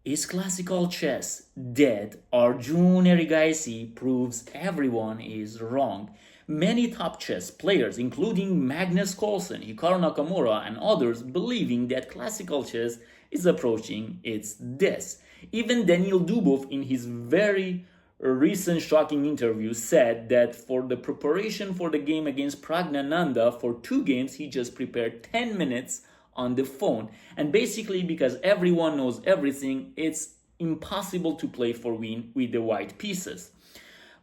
Is classical chess dead? Arjun Erigaisi proves everyone is wrong. Many top chess players, including Magnus Carlsen, Hikaru Nakamura, and others, believing that classical chess is approaching its death. Even Daniil Dubov, in his very recent shocking interview, said that for the preparation for the game against Pragnananda for 2 games, he just prepared 10 minutes on the phone. And basically, because everyone knows everything, it's impossible to play for win with the white pieces.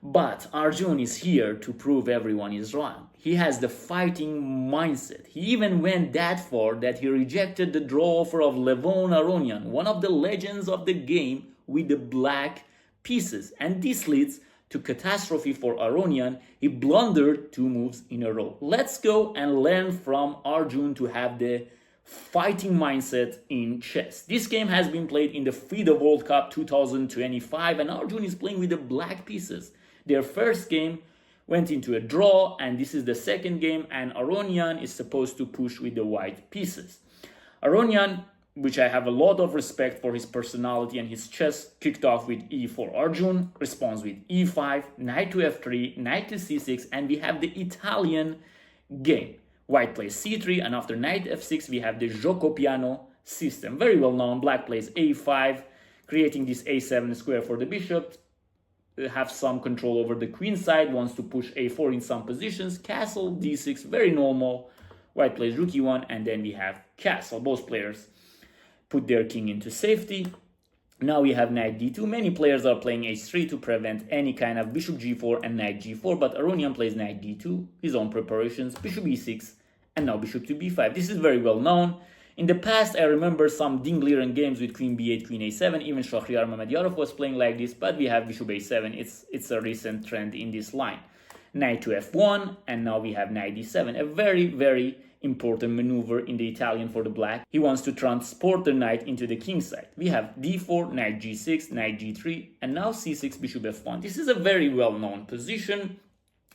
But Arjun is here to prove everyone is wrong. He has the fighting mindset. He even went that far that he rejected the draw offer of Levon Aronian, one of the legends of the game, with the black pieces. And this leads to catastrophe for Aronian. He blundered 2 moves in a row. Let's go and learn from Arjun to have the fighting mindset in chess. This game has been played in the FIDE World Cup 2025, and Arjun is playing with the black pieces. Their first game went into a draw, and this is the second game, and Aronian is supposed to push with the white pieces. Aronian, which I have a lot of respect for his personality and his chess, kicked off with e4. Arjun responds with e5, knight to f3, knight to c6, and we have the Italian game. White plays c3, and after knight f6, we have the gioco piano system. Very well known. Black plays a5, creating this a7 square for the bishop. Have some control over the queen side, wants to push a4 in some positions. Castle d6, very normal. White plays rook e1, and then we have castle. Both players put their king into safety. Now we have knight d2. Many players are playing h3 to prevent any kind of bishop g4 and knight g4, but Aronian plays knight d2, his own preparations, bishop e6, and now bishop to b5. This is very well known. In the past, I remember some Dingliren games with queen b8, queen a7. Even Shahriar Mamedyarov was playing like this, but we have bishop a7. It's a recent trend in this line. Knight to f1, and now we have knight d7. A very, very important maneuver in the Italian for the black. He wants to transport the knight into the king side. We have d4, knight g6, knight g3, and now c6, bishop f1. This is a very well-known position,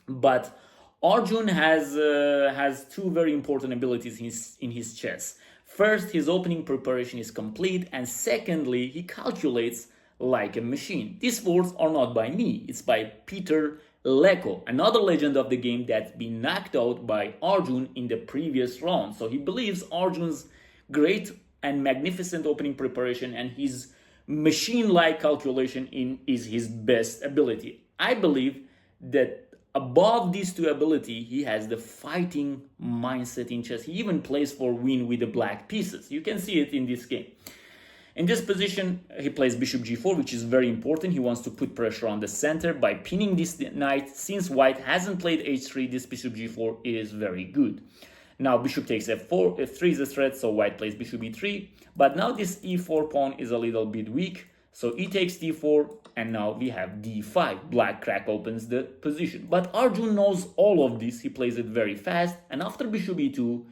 but Arjun has 2 very important abilities in his chess. First, his opening preparation is complete, and secondly, he calculates like a machine. These words are not by me, it's by Peter Leko, another legend of the game that's been knocked out by Arjun in the previous round. So he believes Arjun's great and magnificent opening preparation and his machine-like calculation is his best ability. I believe that above these 2 abilities, he has the fighting mindset in chess. He even plays for win with the black pieces. You can see it in this game. In this position, he plays bishop g4, which is very important. He wants to put pressure on the center by pinning this knight. Since white hasn't played h3, this bishop g4 is very good. Now bishop takes f4, f3 is a threat, so white plays bishop e3. But now this e4 pawn is a little bit weak, so e takes d4, and now we have d5. Black crack opens the position. But Arjun knows all of this. He plays it very fast, and after bishop e2,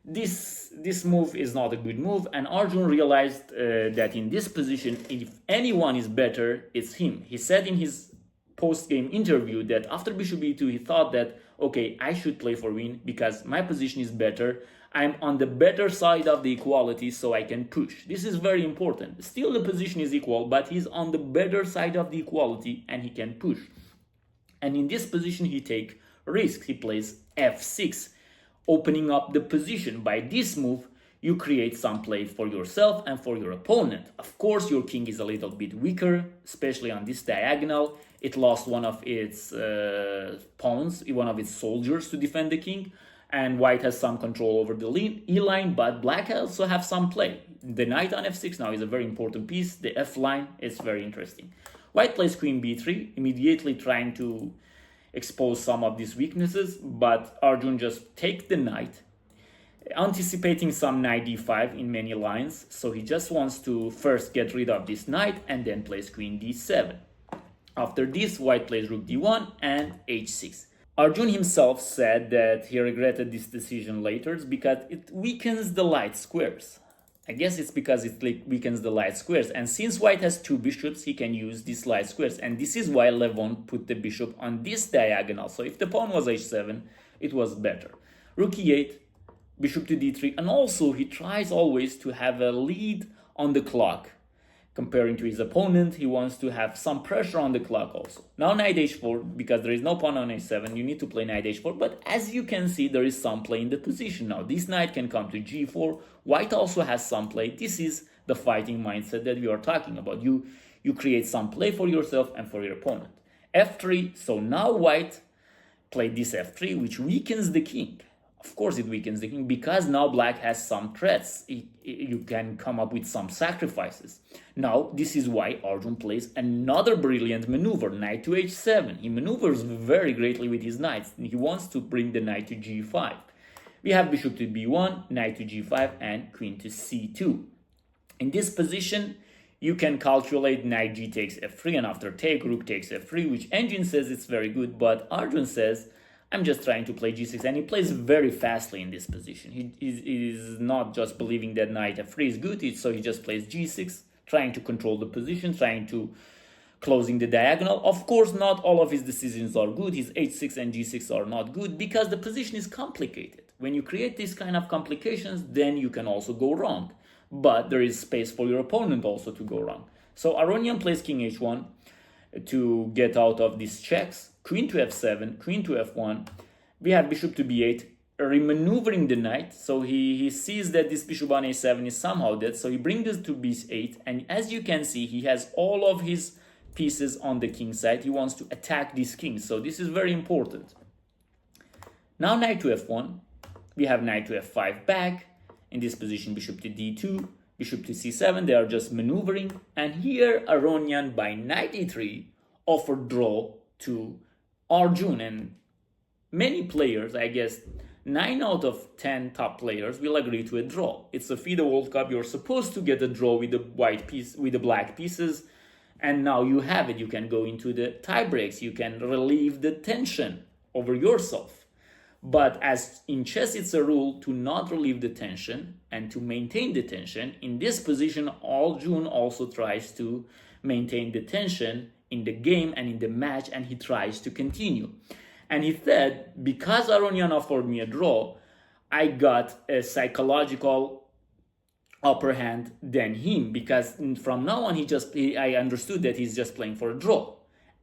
this move is not a good move, and Arjun realized that in this position, if anyone is better, it's him. He said in his post-game interview that after bishop e2, he thought that, okay, I should play for win because my position is better. I'm on the better side of the equality, so I can push. This is very important. Still, the position is equal, but he's on the better side of the equality, and he can push. And in this position, he takes risks. He plays f6. Opening up the position. By this move, you create some play for yourself and for your opponent. Of course, your king is a little bit weaker, especially on this diagonal. It lost one of its pawns, one of its soldiers to defend the king, and white has some control over the e-line, but black also have some play. The knight on f6 now is a very important piece. The f-line is very interesting. White plays queen b3, immediately trying to expose some of these weaknesses, but Arjun just takes the knight, anticipating some knight d5 in many lines, so he just wants to first get rid of this knight and then plays queen d7. After this, white plays rook d1 and h6. Arjun himself said that he regretted this decision later because it weakens the light squares. I guess it's because it weakens the light squares, and since white has 2 bishops, he can use these light squares, and this is why Levon put the bishop on this diagonal. So if the pawn was h7, it was better. Rook e8, bishop to d3, and also he tries always to have a lead on the clock. comparing to his opponent. He wants to have some pressure on the clock also. Now knight h4, because there is no pawn on h7, you need to play knight h4, but as you can see, there is some play in the position now. This knight can come to g4. White also has some play. This is the fighting mindset that we are talking about. You create some play for yourself and for your opponent. f3, so now white played this f3, which weakens the king. Of course it weakens the king, because now black has some threats. You can come up with some sacrifices. Now, this is why Arjun plays another brilliant maneuver, knight to h7. He maneuvers very greatly with his knights. He wants to bring the knight to g5. We have bishop to b1, knight to g5, and queen to c2. In this position, you can calculate knight g takes f3, and after take, rook takes f3, which engine says it's very good, but Arjun says, I'm just trying to play g6, and he plays very fastly in this position. He is not just believing that knight f3 is good, so he just plays g6, trying to control the position, trying to closing the diagonal. Of course, not all of his decisions are good. His h6 and g6 are not good, because the position is complicated. When you create these kind of complications, then you can also go wrong. But there is space for your opponent also to go wrong. So Aronian plays king h1 to get out of these checks. Queen to f7, queen to f1. We have bishop to b8, remaneuvering the knight. So he sees that this bishop on a7 is somehow dead. So he brings this to b8. And as you can see, he has all of his pieces on the king side. He wants to attack this king. So this is very important. Now knight to f1. We have knight to f5 back. In this position, bishop to d2, bishop to c7. They are just maneuvering. And here, Aronian, by knight e3, offered draw to Arjun. And many players, I guess 9 out of 10 top players, will agree to a draw. It's a FIDE World Cup. You're supposed to get a draw with the white piece, with the black pieces. And now you have it. You can go into the tie breaks. You can relieve the tension over yourself. But as in chess, it's a rule to not relieve the tension and to maintain the tension. In this position, Arjun also tries to maintain the tension in the game and in the match, and he tries to continue. And he said, because Aronian offered me a draw, I got a psychological upper hand than him, because from now on, I understood that he's just playing for a draw.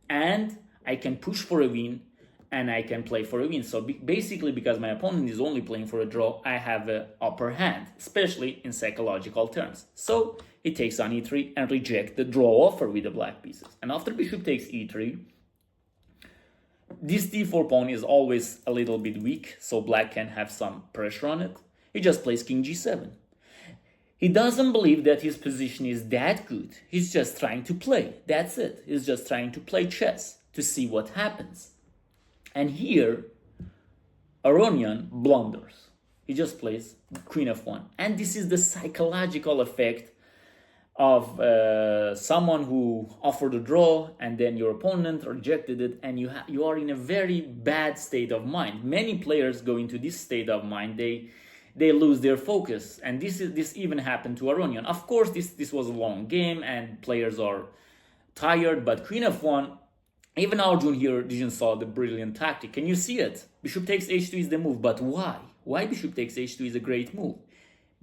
And I can push for a win, and I can play for a win. So basically, because my opponent is only playing for a draw, I have an upper hand, especially in psychological terms. So he takes on e3 and rejects the draw offer with the black pieces. And after bishop takes e3, this d4 pawn is always a little bit weak, so black can have some pressure on it. He just plays king g7. He doesn't believe that his position is that good. He's just trying to play. That's it. He's just trying to play chess to see what happens. And here, Aronian blunders. He just plays queen f1. And this is the psychological effect of someone who offered a draw and then your opponent rejected it, and you are in a very bad state of mind. Many players go into this state of mind. They lose their focus. And this even happened to Aronian. Of course, this was a long game and players are tired, but queen f1, even Arjun here didn't saw the brilliant tactic. Can you see it? Bishop takes h2 is the move, but why? Why bishop takes h2 is a great move?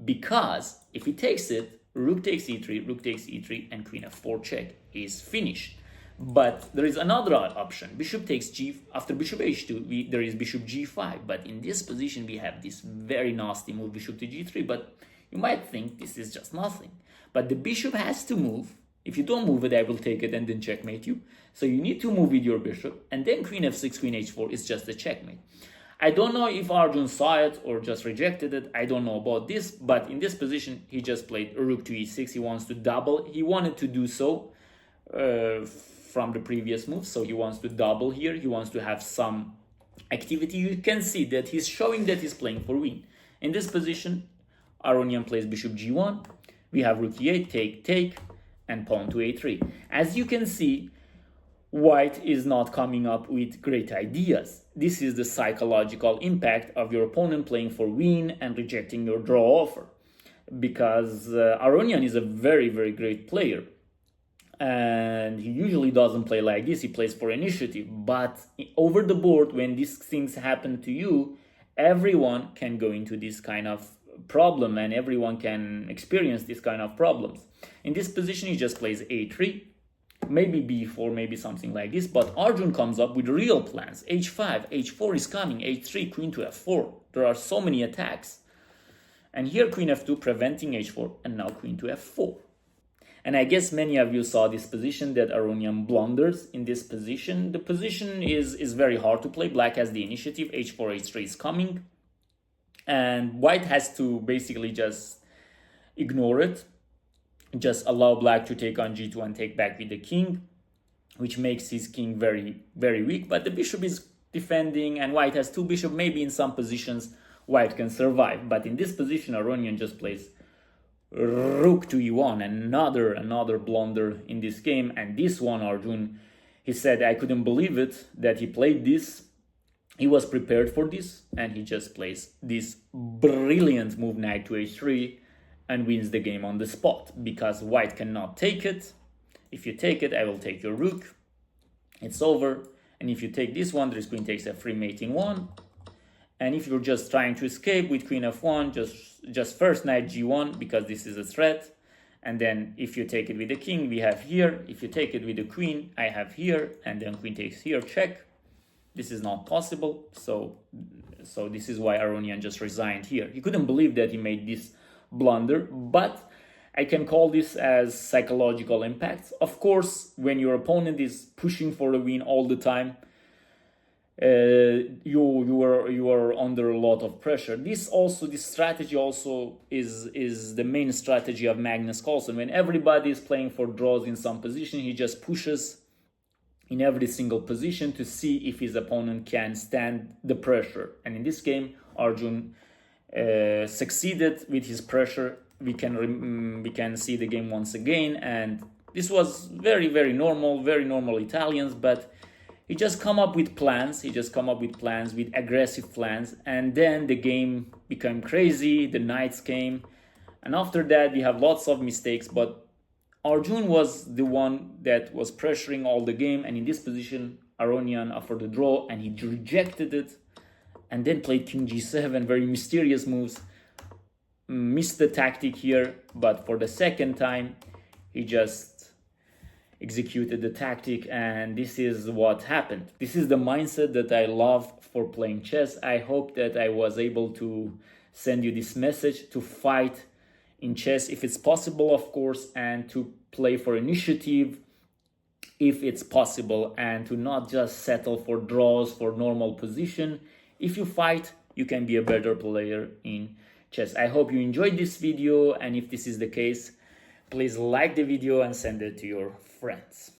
Because if he takes it, rook takes e3, and queen f4 check is finished. But there is another option. Bishop takes after bishop h2, there is bishop g5. But in this position, we have this very nasty move, bishop to g3. But you might think this is just nothing. But the bishop has to move. If you don't move it, I will take it and then checkmate you. So you need to move with your bishop. And then queen f6, queen h4 is just a checkmate. I don't know if Arjun saw it or just rejected it. I don't know about this. But in this position, he just played rook to e6. He wants to double. He wanted to do so from the previous move. So he wants to double here. He wants to have some activity. You can see that he's showing that he's playing for win. In this position, Aronian plays bishop g1. We have rook e8, take, and pawn to a3. As you can see, white is not coming up with great ideas. This is the psychological impact of your opponent playing for win and rejecting your draw offer. Because Aronian is a very, very great player. And he usually doesn't play like this. He plays for initiative. But over the board, when these things happen to you, everyone can go into this kind of problem, and everyone can experience this kind of problems. In this position, he just plays a3, maybe b4, maybe something like this, but Arjun comes up with real plans. h5, h4 is coming, h3, queen to f4. There are so many attacks. And here queen f2 preventing h4, and now queen to f4. And I guess many of you saw this position that Aronian blunders in this position. The position is very hard to play. Black has the initiative, h4, h3 is coming. And white has to basically just ignore it. Just allow black to take on g2 and take back with the king, which makes his king very, very weak. But the bishop is defending, and white has two bishops. Maybe in some positions white can survive. But in this position, Aronian just plays rook to e1, another blunder in this game. And this one, Arjun, he said, I couldn't believe it that he played this. He was prepared for this, and he just plays this brilliant move, knight to h3, and wins the game on the spot, because white cannot take it. If you take it, I will take your rook. It's over. And if you take this one, there is queen takes f3, mate in 1. And if you're just trying to escape with queen f1, just first knight g1, because this is a threat. And then if you take it with the king, we have here. If you take it with the queen, I have here. And then queen takes here, check. This is not possible. So this is why Aronian just resigned here. He couldn't believe that he made this blunder, but I can call this as psychological impacts. Of course, when your opponent is pushing for a win all the time, you are under a lot of pressure. This strategy also is the main strategy of Magnus Carlsen. When everybody is playing for draws in some position, he just pushes in every single position to see if his opponent can stand the pressure. And in this game, Arjun succeeded with his pressure. We can see the game once again, and this was very, very normal Italians, but he just come up with plans. With aggressive plans, and then the game became crazy. The knights came, and after that we have lots of mistakes, but Arjun was the one that was pressuring all the game, and in this position Aronian offered the draw and he rejected it, and then played king g7, very mysterious moves. Missed the tactic here, but for the second time he just executed the tactic, and this is what happened. This is the mindset that I love for playing chess. I hope that I was able to send you this message, to fight in chess if it's possible, of course, and to play for initiative if it's possible, and to not just settle for draws, for normal position. If you fight, you can be a better player in chess. I hope you enjoyed this video, and if this is the case, please like the video and send it to your friends.